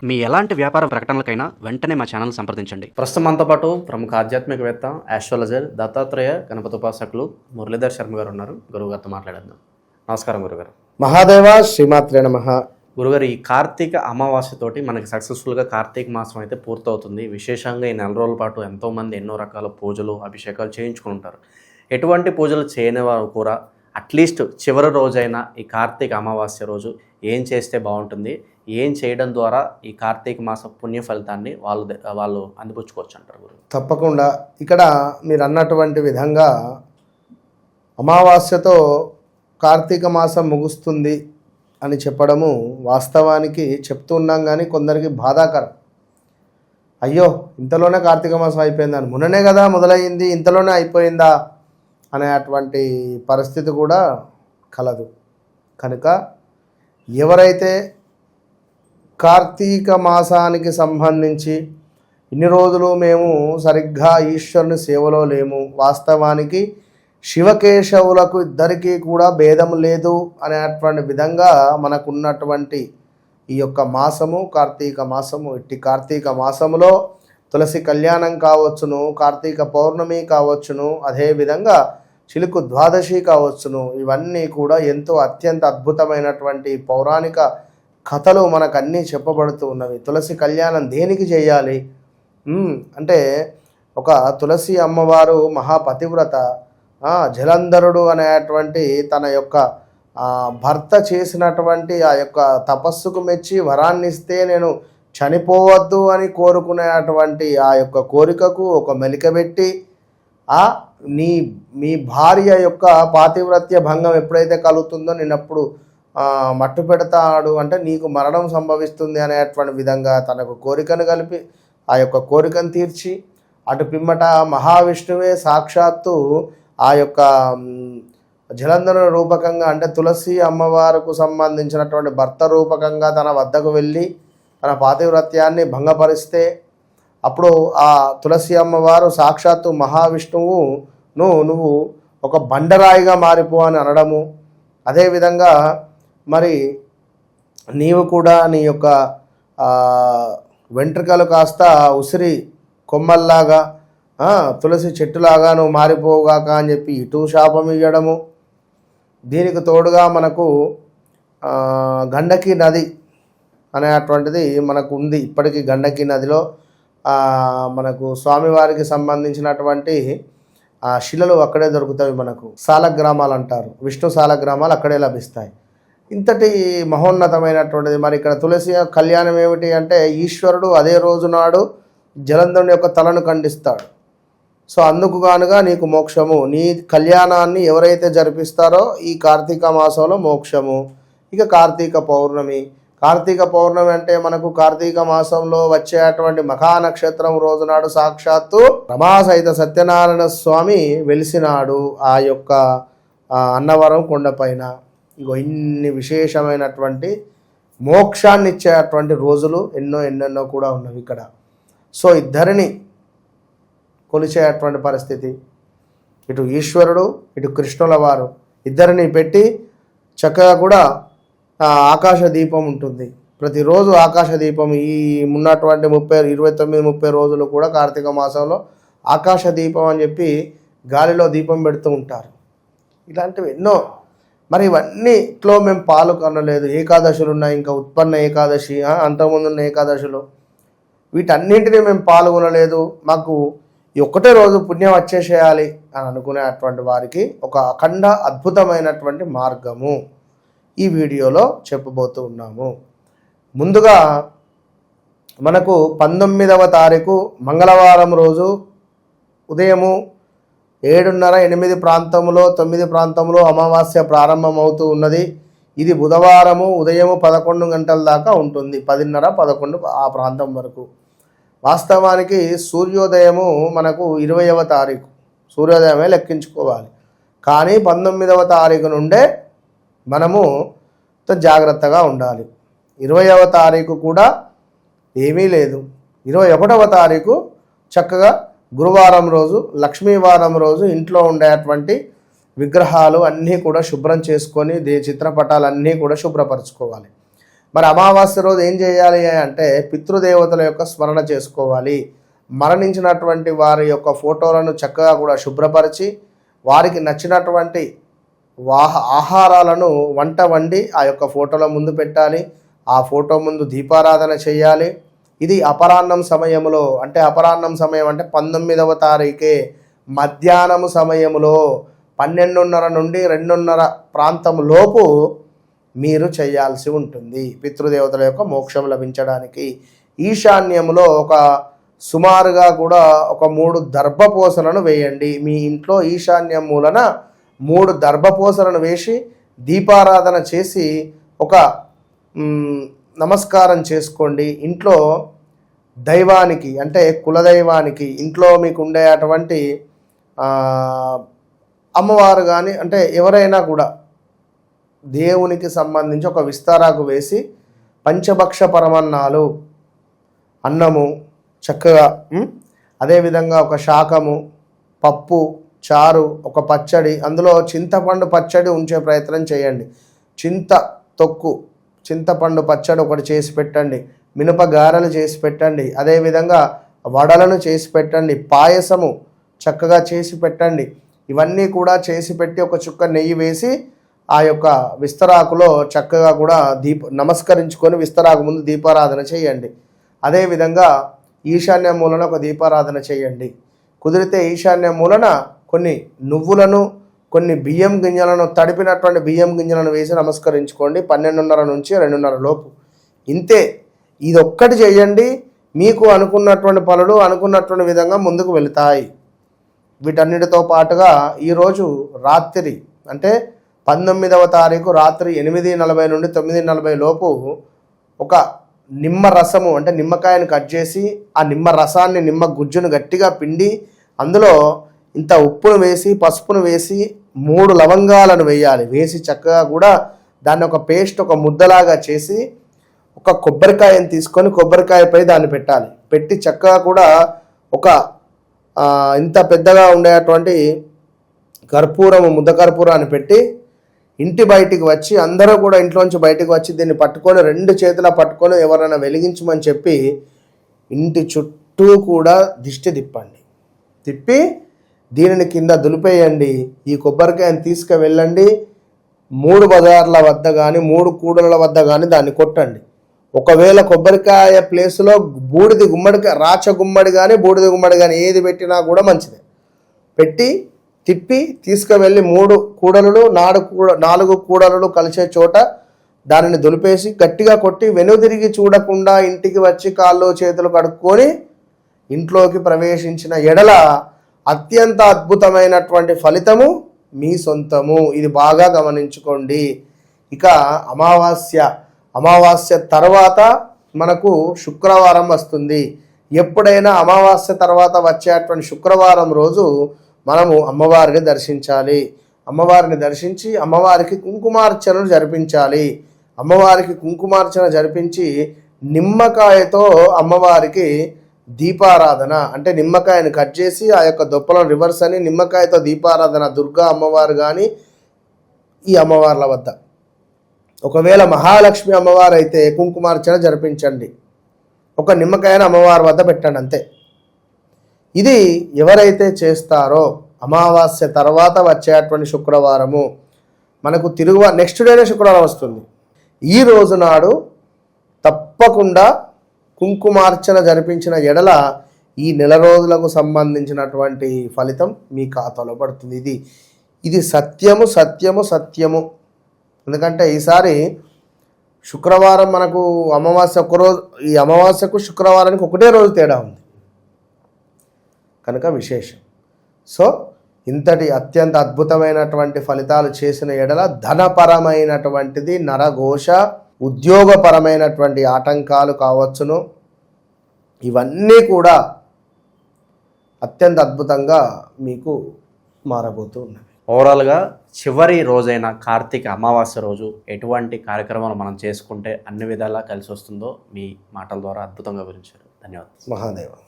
మీ ఎలాంటి వ్యాపార ప్రకటనలకైనా వెంటనే మా ఛానల్ సంప్రదించండి. ప్రస్తుతం మనతో పాటు ప్రముఖ ఆధ్యాత్మికవేత్త ఆస్ట్రాలజర్ దత్తాత్రేయ గణపతి ఉపాసకులు మురళీధర్ శర్మ గారు ఉన్నారు. గురువుగారితో మాట్లాడేద్దాం. నమస్కారం గురుగారు. మహాదేవ శ్రీమాత్రే నమః. గురుగారు, ఈ కార్తీక అమావాస్యతోటి మనకి సక్సెస్ఫుల్గా కార్తీక మాసం అయితే పూర్తవుతుంది. విశేషంగా ఈ నెల రోజుల పాటు ఎంతోమంది ఎన్నో రకాల పూజలు అభిషేకాలు చేయించుకుంటారు. ఎటువంటి పూజలు చేయని వారు కూడా అట్లీస్ట్ చివరి రోజైనా ఈ కార్తీక అమావాస్య రోజు ఏం చేస్తే బాగుంటుంది, ఏం చేయడం ద్వారా ఈ కార్తీక మాస పుణ్య ఫలితాన్ని వాళ్ళు అందిపుచ్చుకోవచ్చు అంటారు గురు? తప్పకుండా ఇక్కడ మీరు అన్నటువంటి విధంగా అమావాస్యతో కార్తీక మాసం ముగుస్తుంది అని చెప్పడము వాస్తవానికి చెప్తున్నాం, కానీ కొందరికి బాధాకరం. అయ్యో ఇంతలోనే కార్తీక మాసం అయిపోయిందని, మొన్ననే కదా మొదలైంది, ఇంతలోనే అయిపోయిందా అనేటువంటి పరిస్థితి కూడా కలదు. కనుక ఎవరైతే కార్తీక మాసానికి సంబంధించి ఇన్ని రోజులు మేము సరిగ్గా ఈశ్వరుని సేవలో లేము, వాస్తవానికి శివకేశవులకు ఇద్దరికీ కూడా భేదం లేదు అనేటువంటి విధంగా మనకున్నటువంటి ఈ యొక్క మాసము కార్తీక మాసము. ఇట్టి కార్తీక మాసములో తులసి కళ్యాణం కావచ్చును, కార్తీక పౌర్ణమి కావచ్చును, అదేవిధంగా చిలుకు ద్వాదశి కావచ్చును, ఇవన్నీ కూడా ఎంతో అత్యంత అద్భుతమైనటువంటి పౌరాణిక కథలు మనకు అన్నీ చెప్పబడుతూ ఉన్నవి. తులసి కళ్యాణం దేనికి చేయాలి అంటే, ఒక తులసి అమ్మవారు మహాపతివ్రత, జలంధరుడు అనేటువంటి తన యొక్క భర్త చేసినటువంటి ఆ యొక్క తపస్సుకు మెచ్చి వరాన్ని ఇస్తే నేను చనిపోవద్దు అని కోరుకునేటువంటి ఆ యొక్క కోరికకు ఒక మెలికబెట్టి మీ భార్య యొక్క పాతివ్రత్య భంగం ఎప్పుడైతే కలుగుతుందో నేనప్పుడు మట్టు పెడతాడు, అంటే నీకు మరణం సంభవిస్తుంది అనేటువంటి విధంగా తనకు కోరికను కలిపి ఆ యొక్క కోరికను తీర్చి, అటు పిమ్మట మహావిష్ణువే సాక్షాత్తు ఆ యొక్క జలంధర రూపకంగా, అంటే తులసి అమ్మవారికి సంబంధించినటువంటి భర్త రూపకంగా తన వద్దకు వెళ్ళి తన పాతివ్రత్యాన్ని భంగపరిస్తే, అప్పుడు ఆ తులసి అమ్మవారు సాక్షాత్తు మహావిష్ణువు నువ్వు ఒక బండరాయిగా మారిపో అని అనడము. అదేవిధంగా మరి నీవు కూడా నీ యొక్క వెంట్రుకలు కాస్త ఉసిరి కొమ్మల్లాగా తులసి చెట్టులాగా నువ్వు మారిపోగాక అని చెప్పి ఇటు శాపం ఇవ్వడము. దీనికి తోడుగా మనకు గండకి నది అనేటువంటిది మనకు ఉంది. ఇప్పటికీ గండకి నదిలో మనకు స్వామివారికి సంబంధించినటువంటి శిలలు అక్కడే దొరుకుతాయి. మనకు సాలగ్రామాలు అంటారు, విష్ణు సాలగ్రామాలు అక్కడే లభిస్తాయి. ఇంతటి మహోన్నతమైనటువంటిది. మరి ఇక్కడ తులసి కళ్యాణం ఏమిటి అంటే, ఈశ్వరుడు అదే రోజు నాడు జలంధరుని యొక్క తలను ఖండిస్తాడు. సో అందుకు గానుగా నీకు మోక్షము, నీ కళ్యాణాన్ని ఎవరైతే జరిపిస్తారో ఈ కార్తీక మాసంలో మోక్షము. ఇక కార్తీక పౌర్ణమి అంటే మనకు కార్తీక మాసంలో వచ్చేటువంటి మఖానక్షత్రం రోజునాడు సాక్షాత్తు రమాసహిత సత్యనారాయణ స్వామి వెలిసినాడు ఆ యొక్క అన్నవరం కొండపైన. ఇంకో ఇన్ని విశేషమైనటువంటి మోక్షాన్ని ఇచ్చేటువంటి రోజులు ఎన్నెన్నో కూడా ఉన్నవి ఇక్కడ. సో ఇద్దరిని కొలిచేటువంటి పరిస్థితి, ఇటు ఈశ్వరుడు ఇటు కృష్ణుల వారు ఇద్దరిని పెట్టి చక్కగా కూడా ఆకాశ దీపం ఉంటుంది. ప్రతిరోజు ఆకాశ దీపం ఈ ఉన్నటువంటి 29-30 రోజులు కూడా కార్తీక మాసంలో ఆకాశ దీపం అని చెప్పి గాలిలో దీపం పెడుతూ ఉంటారు. ఇలాంటివి ఎన్నో. మరి ఇవన్నీట్లో మేము పాలు కొనలేదు. ఏకాదశులు ఉన్నాయి, ఇంకా ఉత్పన్న ఏకాదశి, అంతకుముందున్న ఏకాదశులు, వీటన్నింటినీ మేము పాల్గొనలేదు, మాకు ఈ ఒక్కటే రోజు పుణ్యం వచ్చేసేయాలి అని అనుకునేటువంటి వారికి ఒక అఖండ అద్భుతమైనటువంటి మార్గము ఈ వీడియోలో చెప్పబోతూ ఉన్నాము. ముందుగా మనకు 19వ తారీఖు మంగళవారం రోజు ఉదయము 7:30-8 ప్రాంతంలో 9 ప్రాంతంలో అమావాస్య ప్రారంభమవుతూ ఉన్నది. ఇది బుధవారము ఉదయము 11 గంటల దాకా ఉంటుంది, 10:30-11 ఆ ప్రాంతం వరకు. వాస్తవానికి సూర్యోదయము మనకు 20వ తారీఖు సూర్యోదయమే లెక్కించుకోవాలి, కానీ 19వ తారీఖు నుండే మనము జాగ్రత్తగా ఉండాలి. 20వ తారీఖు కూడా ఏమీ లేదు. 21వ తారీఖు చక్కగా గురువారం రోజు, లక్ష్మీవారం రోజు ఇంట్లో ఉండేటువంటి విగ్రహాలు అన్నీ కూడా శుభ్రం చేసుకొని చిత్రపటాలన్నీ కూడా శుభ్రపరచుకోవాలి. మరి అమావాస్య రోజు ఏం చేయాలి అంటే పితృదేవతల యొక్క స్మరణ చేసుకోవాలి. మరణించినటువంటి వారి యొక్క ఫోటోలను చక్కగా కూడా శుభ్రపరిచి వారికి నచ్చినటువంటి ఆహారాలను వంట వండి ఆ యొక్క ఫోటోల ముందు పెట్టాలి. ఆ ఫోటో ముందు దీపారాధన చేయాలి. ఇది అపరాహ్నం సమయంలో, అంటే అపరాహ్నం సమయం అంటే 19వ తారీఖే మధ్యాహ్నం సమయంలో 12:30 నుండి 2:30 ప్రాంతం లోపు మీరు చేయాల్సి ఉంటుంది పితృదేవతల యొక్క మోక్షం లభించడానికి. ఈశాన్యంలో ఒక సుమారుగా కూడా ఒక 3 దర్భపోసలను వేయండి. మీ ఇంట్లో ఈశాన్యం మూలన 3 దర్భపోసలను వేసి దీపారాధన చేసి ఒక నమస్కారం చేసుకోండి. ఇంట్లో దైవానికి అంటే కులదైవానికి, ఇంట్లో మీకు ఉండే అటువంటి అమ్మవారు కానీ అంటే ఎవరైనా కూడా దేవునికి సంబంధించి ఒక విస్తారాకు వేసి పంచభక్ష పరమన్నాలు, అన్నము చక్కగా, అదేవిధంగా ఒక శాకము, పప్పు, చారు, ఒక పచ్చడి, అందులో చింతపండు పచ్చడి ఉంచే ప్రయత్నం చేయండి. చింతపండు పచ్చడి ఒకటి చేసి పెట్టండి. మినప గారెలు చేసి పెట్టండి. అదేవిధంగా వడలను చేసి పెట్టండి. పాయసము చక్కగా చేసి పెట్టండి. ఇవన్నీ కూడా చేసి పెట్టి ఒక చుక్క నెయ్యి వేసి ఆ యొక్క విస్తరాకులో చక్కగా కూడా నమస్కరించుకొని విస్తరాకు ముందు దీపారాధన చేయండి. అదేవిధంగా ఈశాన్య మూలన ఒక దీపారాధన చేయండి. కుదిరితే ఈశాన్య మూలన కొన్ని నువ్వులను, కొన్ని బియ్యం గింజలను, తడిపినటువంటి బియ్యం గింజలను వేసి నమస్కరించుకోండి 12:30 నుంచి 2:30 లోపు. ఇంతే, ఇది ఒక్కటి చేయండి. మీకు అనుకున్నటువంటి పనులు అనుకున్నటువంటి విధంగా ముందుకు వెళుతాయి. వీటన్నిటితో పాటుగా ఈరోజు రాత్రి అంటే 19వ తారీఖు రాత్రి 8:40 నుండి 9:40 లోపు ఒక నిమ్మ రసము అంటే నిమ్మకాయను కట్ చేసి ఆ నిమ్మ రసాన్ని, నిమ్మ గుజ్జును గట్టిగా పిండి అందులో ఇంత ఉప్పును వేసి పసుపును వేసి 3 లవంగాలను వేయాలి. వేసి చక్కగా కూడా దాన్ని ఒక పేస్ట్, ఒక ముద్దలాగా చేసి ఒక కొబ్బరికాయను తీసుకొని కొబ్బరికాయపై దాన్ని పెట్టాలి. పెట్టి చక్కగా కూడా ఒక ఇంత పెద్దగా ఉండేటువంటి కర్పూరము, ముద్ద కర్పూరాన్ని పెట్టి ఇంటి బయటికి వచ్చి అందరూ కూడా ఇంట్లోంచి బయటికి వచ్చి దీన్ని పట్టుకొని 2 చేతుల పట్టుకొని ఎవరైనా వెలిగించమని చెప్పి ఇంటి చుట్టూ కూడా దిష్టి తిప్పి దీనిని కింద దులిపేయండి. ఈ కొబ్బరికాయను తీసుకువెళ్ళండి 3 బజార్ల వద్ద కానీ 3 కూడల వద్ద కానీ దాన్ని కొట్టండి. ఒకవేళ కొబ్బరికాయ ప్లేస్లో బూడిది గుమ్మడికాయ, రాచ గుమ్మడి కానీ బూడిద గుమ్మడి కానీ ఏది పెట్టినా కూడా మంచిదే. పెట్టి తిప్పి తీసుకువెళ్ళి 3 కూడలు 4 కూడలు కలిసే చోట దానిని దులిపేసి గట్టిగా కొట్టి వెనుదిరిగి చూడకుండా ఇంటికి వచ్చి కాళ్ళు చేతులు కడుక్కొని ఇంట్లోకి ప్రవేశించిన ఎడల అత్యంత అద్భుతమైనటువంటి ఫలితము మీ సొంతము. ఇది బాగా గమనించుకోండి. ఇక అమావాస్య తర్వాత మనకు శుక్రవారం వస్తుంది. ఎప్పుడైనా అమావాస్య తర్వాత వచ్చేటువంటి శుక్రవారం రోజు మనము అమ్మవారిని దర్శించాలి. అమ్మవారిని దర్శించి అమ్మవారికి కుంకుమార్చనను జరిపించాలి. అమ్మవారికి కుంకుమార్చన జరిపించి నిమ్మకాయతో అమ్మవారికి దీపారాధన అంటే నిమ్మకాయను కట్ చేసి ఆ యొక్క దొప్పలను రివర్స్ అని నిమ్మకాయతో దీపారాధన దుర్గా అమ్మవారు కానీ ఈ అమ్మవార్ల వద్ద. ఒకవేళ మహాలక్ష్మి అమ్మవారు అయితే కుంకుమార్చన జరిపించండి. ఒక నిమ్మకాయను అమ్మవారి వద్ద పెట్టండి అంతే. ఇది ఎవరైతే చేస్తారో అమావాస్య తర్వాత వచ్చేటువంటి శుక్రవారము మనకు నెక్స్ట్ డేనే శుక్రవారం వస్తుంది. ఈ రోజు నాడు తప్పకుండా కుంకుమార్చన జరిపించిన ఎడల ఈ నెల రోజులకు సంబంధించినటువంటి ఫలితం మీ ఖాతాలో పడుతుంది. ఇది సత్యము. ఎందుకంటే ఈసారి శుక్రవారం మనకు అమావాస్య ఒకరోజు, ఈ అమావాస్యకు శుక్రవారానికి ఒకటే రోజు తేడా ఉంది కనుక విశేషం. సో ఇంతటి అత్యంత అద్భుతమైనటువంటి ఫలితాలు చేసిన ఎడల ధనపరమైనటువంటిది, నరఘోష, ఉద్యోగపరమైనటువంటి ఆటంకాలు కావచ్చును, ఇవన్నీ కూడా అత్యంత అద్భుతంగా మీకు మారబోతూ ఉన్నవి. ఓవరాల్గా చివరి రోజైన కార్తీక అమావాస్య రోజు ఎటువంటి కార్యక్రమాలు మనం చేసుకుంటే అన్ని విధాలా కలిసి వస్తుందో మీ మాటల ద్వారా అద్భుతంగా వివరించారు. ధన్యవాదాలు. మహాదేవ.